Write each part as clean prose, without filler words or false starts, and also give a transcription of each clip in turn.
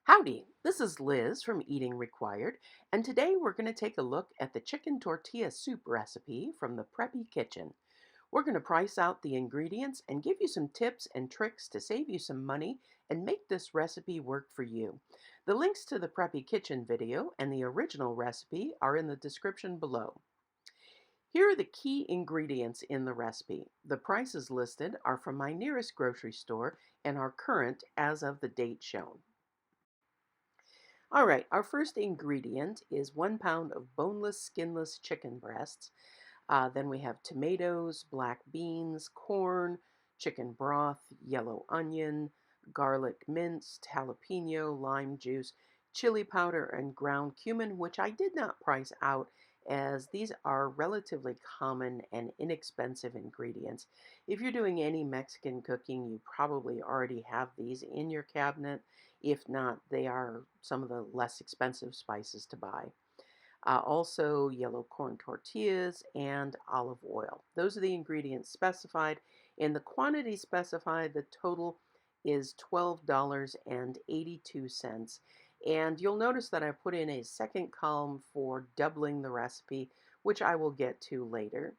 Howdy, this is Liz from Eating Required, and today we're going to take a look at the chicken tortilla soup recipe from the Preppy Kitchen. We're going to price out the ingredients and give you some tips and tricks to save you some money and make this recipe work for you. The links to the Preppy Kitchen video and the original recipe are in the description below. Here are the key ingredients in the recipe. The prices listed are from my nearest grocery store and are current as of the date shown. All right, our first ingredient is 1 pound of boneless, skinless chicken breasts. Then we have tomatoes, black beans, corn, chicken broth, yellow onion, garlic minced, jalapeno, lime juice, chili powder, and ground cumin, which I did not price out as these are relatively common and inexpensive ingredients. If you're doing any Mexican cooking, you probably already have these in your cabinet. If not, they are some of the less expensive spices to buy. Also, yellow corn tortillas and olive oil. Those are the ingredients specified. In the quantity specified, the total is $12.82. And you'll notice that I put in a second column for doubling the recipe, which I will get to later.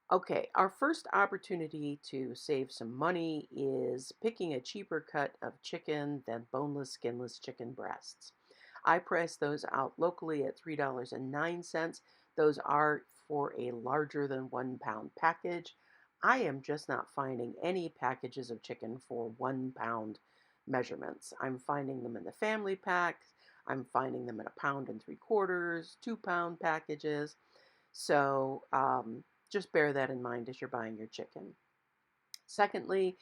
Okay, our first opportunity to save some money is picking a cheaper cut of chicken than boneless, skinless chicken breasts. I price those out locally at $3.09. Those are for a larger than 1 pound package. I am just not finding any packages of chicken for 1 pound measurements. I'm finding them in the family packs. I'm finding them in 1 3/4 pounds, 2 pound packages. So just bear that in mind as you're buying your chicken. Secondly,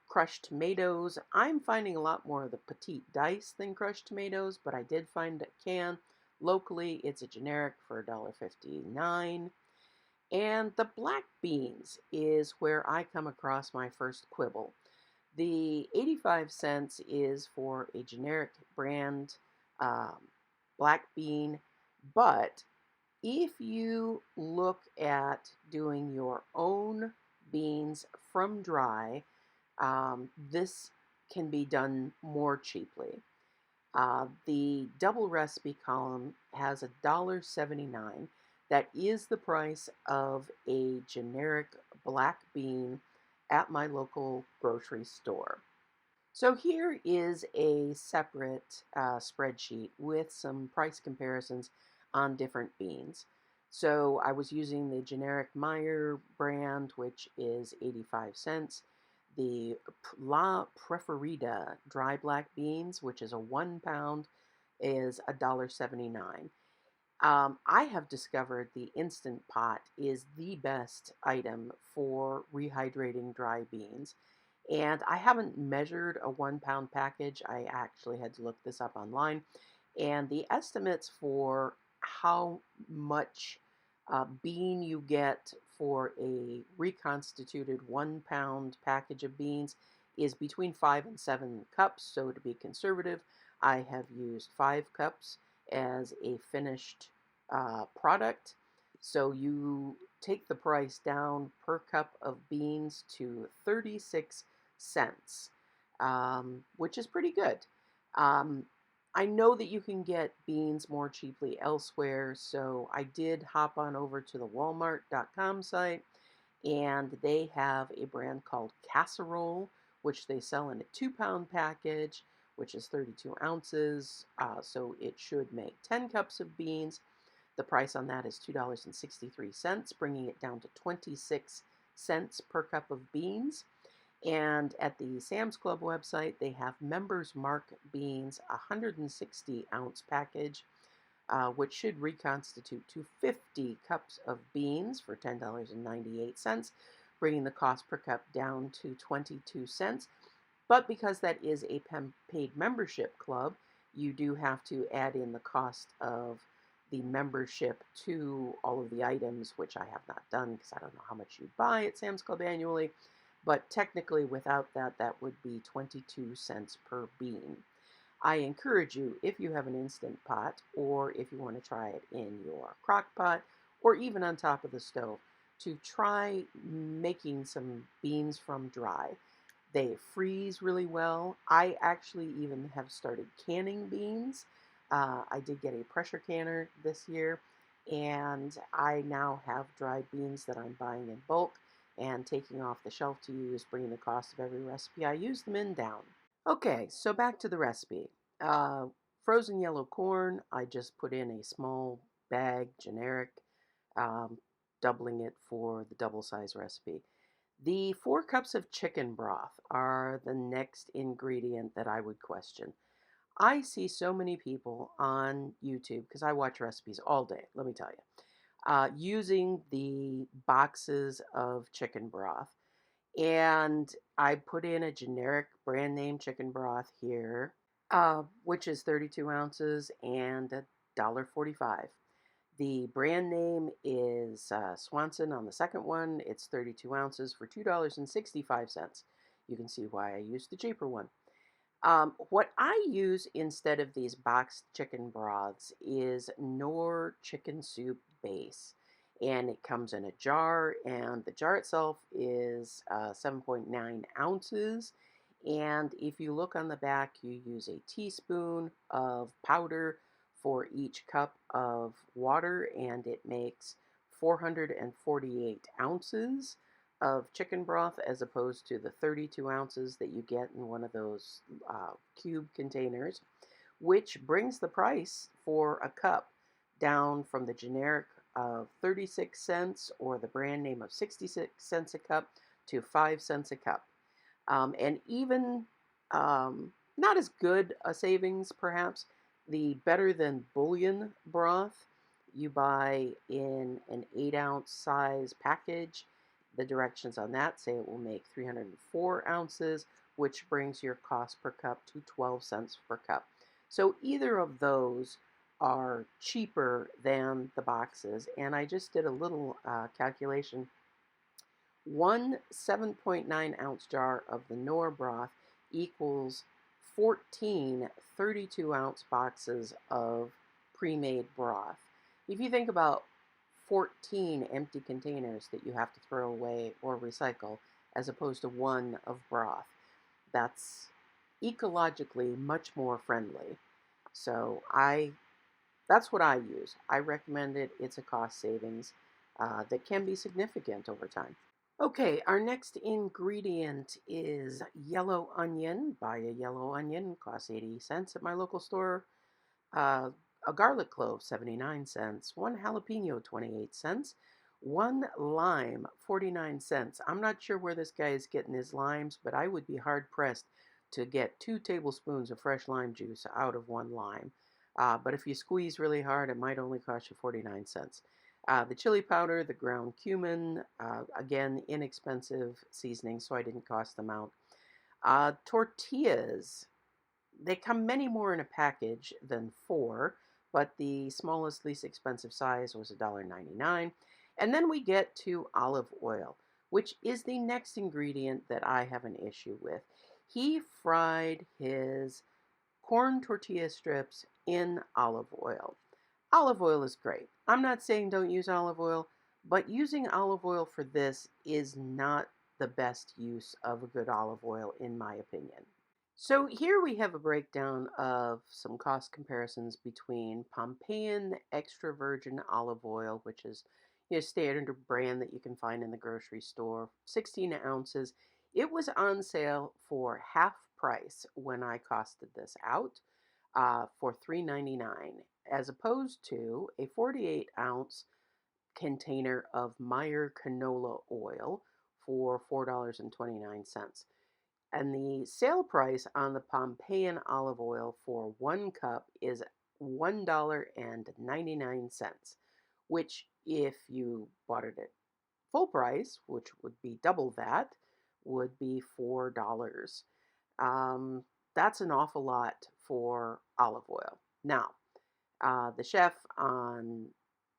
crushed tomatoes. I'm finding a lot more of the petite dice than crushed tomatoes, but I did find a can. Locally, it's a generic for $1.59. And the black beans is where I come across my first quibble. The 85 cents is for a generic brand black bean, but if you look at doing your own beans from dry, this can be done more cheaply. The double recipe column has $1.79. That is the price of a generic black bean at my local grocery store. So here is a separate spreadsheet with some price comparisons on different beans. So I was using the generic Meyer brand, which is 85 cents. The La Preferida dry black beans, which is a 1 pound, is $1.79. I have discovered the Instant Pot is the best item for rehydrating dry beans. And I haven't measured a 1 pound package. I actually had to look this up online. And the estimates for how much bean you get for a reconstituted 1 pound package of beans is between 5 and 7 cups. So to be conservative, I have used 5 cups as a finished product. So you take the price down per cup of beans to 36 cents, which is pretty good. I know that you can get beans more cheaply elsewhere, so I did hop on over to the Walmart.com site, and they have a brand called Casserole, which they sell in a 2 pound package, which is 32 ounces, so it should make 10 cups of beans. The price on that is $2.63, bringing it down to 26 cents per cup of beans. And at the Sam's Club website, they have Members Mark beans, a 160-ounce package, which should reconstitute to 50 cups of beans for $10.98, bringing the cost per cup down to 22 cents. But because that is a paid membership club, you do have to add in the cost of the membership to all of the items, which I have not done because I don't know how much you buy at Sam's Club annually. But technically, without that, that would be 22 cents per bean. I encourage you, if you have an Instant Pot, or if you want to try it in your crock pot, or even on top of the stove, to try making some beans from dry. They freeze really well. I actually even have started canning beans. I did get a pressure canner this year, and I now have dried beans that I'm buying in bulk and taking off the shelf to use, bringing the cost of every recipe I use them in down. Okay, so back to the recipe. Uh, Frozen yellow corn, I just put in a small bag, generic, um, doubling it for the double size recipe. The 4 cups of chicken broth are the next ingredient that I would question. I see so many people on YouTube, because I watch recipes all day, let me tell you, using the boxes of chicken broth. And I put in a generic brand name chicken broth here, which is 32 ounces and $1.45. The brand name is Swanson on the second one. It's 32 ounces for $2.65. You can see why I used the cheaper one. What I use instead of these boxed chicken broths is Knorr chicken soup base. And it comes in a jar, and the jar itself is 7.9 ounces. And if you look on the back, you use a teaspoon of powder for each cup of water, and it makes 448 ounces of chicken broth as opposed to the 32 ounces that you get in one of those cube containers, which brings the price for a cup down from the generic of 36 cents or the brand name of 66 cents a cup to 5 cents a cup. And even not as good a savings, perhaps, the better than bouillon broth you buy in an 8-ounce size package. The directions on that say it will make 304 ounces, which brings your cost per cup to 12 cents per cup. So either of those are cheaper than the boxes, and I just did a little calculation. One 7.9-ounce jar of the Knorr broth equals 14 32-ounce boxes of pre-made broth. If you think about 14 empty containers that you have to throw away or recycle as opposed to one of broth, that's ecologically much more friendly. So that's what I use. I recommend it. It's a cost savings that can be significant over time. Okay, our next ingredient is yellow onion. Buy a yellow onion, costs 80 cents at my local store. Uh, a garlic clove, 79 cents. One jalapeno, 28 cents. One lime, 49 cents. I'm not sure where this guy is getting his limes, but I would be hard pressed to get 2 tablespoons of fresh lime juice out of one lime. But if you squeeze really hard, it might only cost you 49 cents. The chili powder, the ground cumin, again, inexpensive seasoning, so I didn't cost them out. Tortillas, they come many more in a package than 4, but the smallest, least expensive size was $1.99. And then we get to olive oil, which is the next ingredient that I have an issue with. He fried his corn tortilla strips in olive oil. Olive oil is great. I'm not saying don't use olive oil, but using olive oil for this is not the best use of a good olive oil, in my opinion. So here we have a breakdown of some cost comparisons between Pompeian extra virgin olive oil, which is standard brand that you can find in the grocery store, 16 ounces. It was on sale for half price when I costed this out for $3.99, as opposed to a 48-ounce container of Meyer canola oil for $4.29. And the sale price on the Pompeian olive oil for 1 cup is $1.99, which, if you bought it at full price, which would be double that, would be $4. Um, that's an awful lot for olive oil. Now, the chef on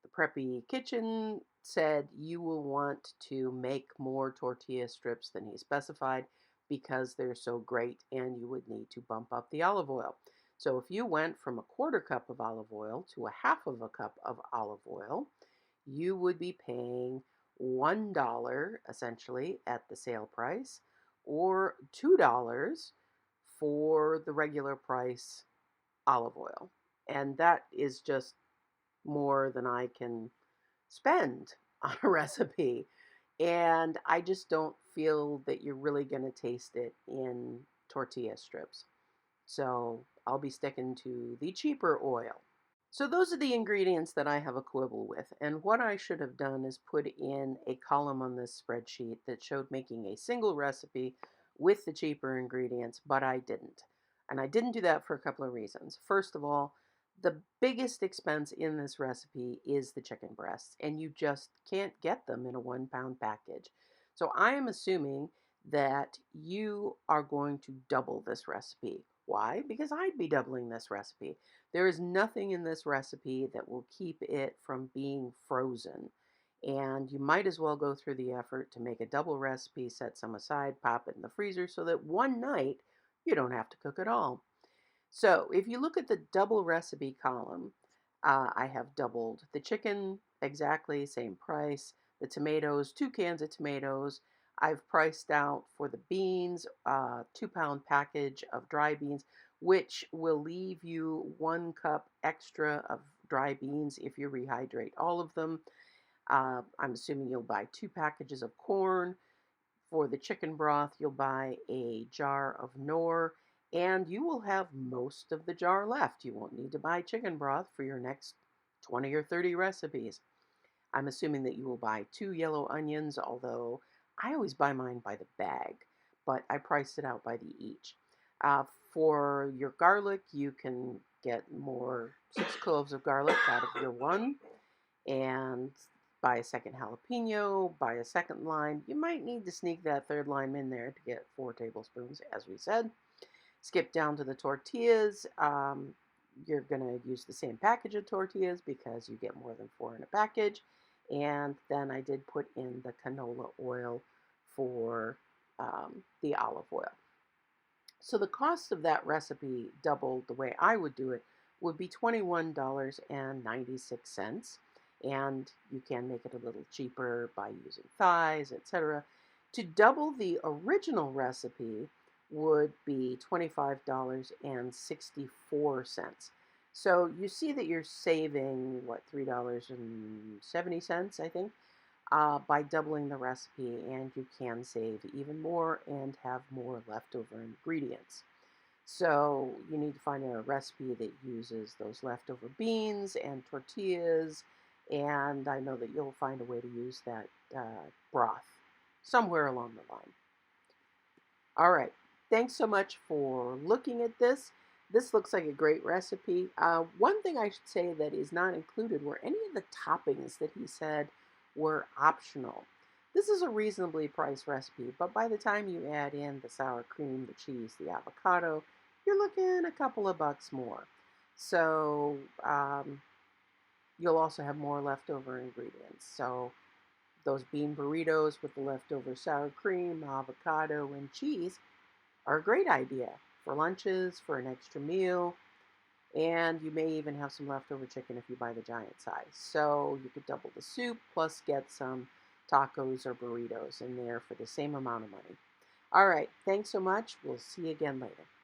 the Preppy Kitchen said you will want to make more tortilla strips than he specified because they're so great, and you would need to bump up the olive oil. So if you went from a 1/4 cup of olive oil to a 1/2 of a cup of olive oil, you would be paying $1 essentially at the sale price, or $2 for the regular price olive oil. And that is just more than I can spend on a recipe. And I just don't feel that you're really going to taste it in tortilla strips. So I'll be sticking to the cheaper oil. So those are the ingredients that I have a quibble with. And what I should have done is put in a column on this spreadsheet that showed making a single recipe with the cheaper ingredients, but I didn't. And I didn't do that for a couple of reasons. First of all, the biggest expense in this recipe is the chicken breasts, and you just can't get them in a 1 pound package. So I am assuming that you are going to double this recipe. Why? Because I'd be doubling this recipe. There is nothing in this recipe that will keep it from being frozen. And you might as well go through the effort to make a double recipe, set some aside, pop it in the freezer so that one night you don't have to cook at all. So if you look at the double recipe column, I have doubled the chicken, exactly same price, the tomatoes, 2 cans of tomatoes. I've priced out for the beans, 2 pound package of dry beans, which will leave you 1 cup extra of dry beans if you rehydrate all of them. I'm assuming you'll buy 2 packages of corn. For the chicken broth, you'll buy a jar of Knorr, and you will have most of the jar left. You won't need to buy chicken broth for your next 20 or 30 recipes. I'm assuming that you will buy 2 yellow onions, although I always buy mine by the bag, but I priced it out by the each. Uh, for your garlic, you can get more 6 cloves of garlic out of your one, and buy a second jalapeno, buy a second lime. You might need to sneak that third lime in there to get 4 tablespoons, as we said. Skip down to the tortillas. You're going to use the same package of tortillas because you get more than 4 in a package. And then I did put in the canola oil for the olive oil. So the cost of that recipe doubled the way I would do it would be $21.96. And you can make it a little cheaper by using thighs, etc. To double the original recipe would be $25.64. So you see that you're saving, what, $3.70, I think, by doubling the recipe, and you can save even more and have more leftover ingredients. So you need to find a recipe that uses those leftover beans and tortillas, and I know that you'll find a way to use that broth somewhere along the line. All right, thanks so much for looking at this. This looks like a great recipe. One thing I should say that is not included were any of the toppings that he said were optional. This is a reasonably priced recipe, but by the time you add in the sour cream, the cheese, the avocado, you're looking a couple of bucks more. So you'll also have more leftover ingredients. So those bean burritos with the leftover sour cream, avocado, and cheese are a great idea for lunches, for an extra meal, and you may even have some leftover chicken if you buy the giant size. So you could double the soup plus get some tacos or burritos in there for the same amount of money. All right, thanks so much. We'll see you again later.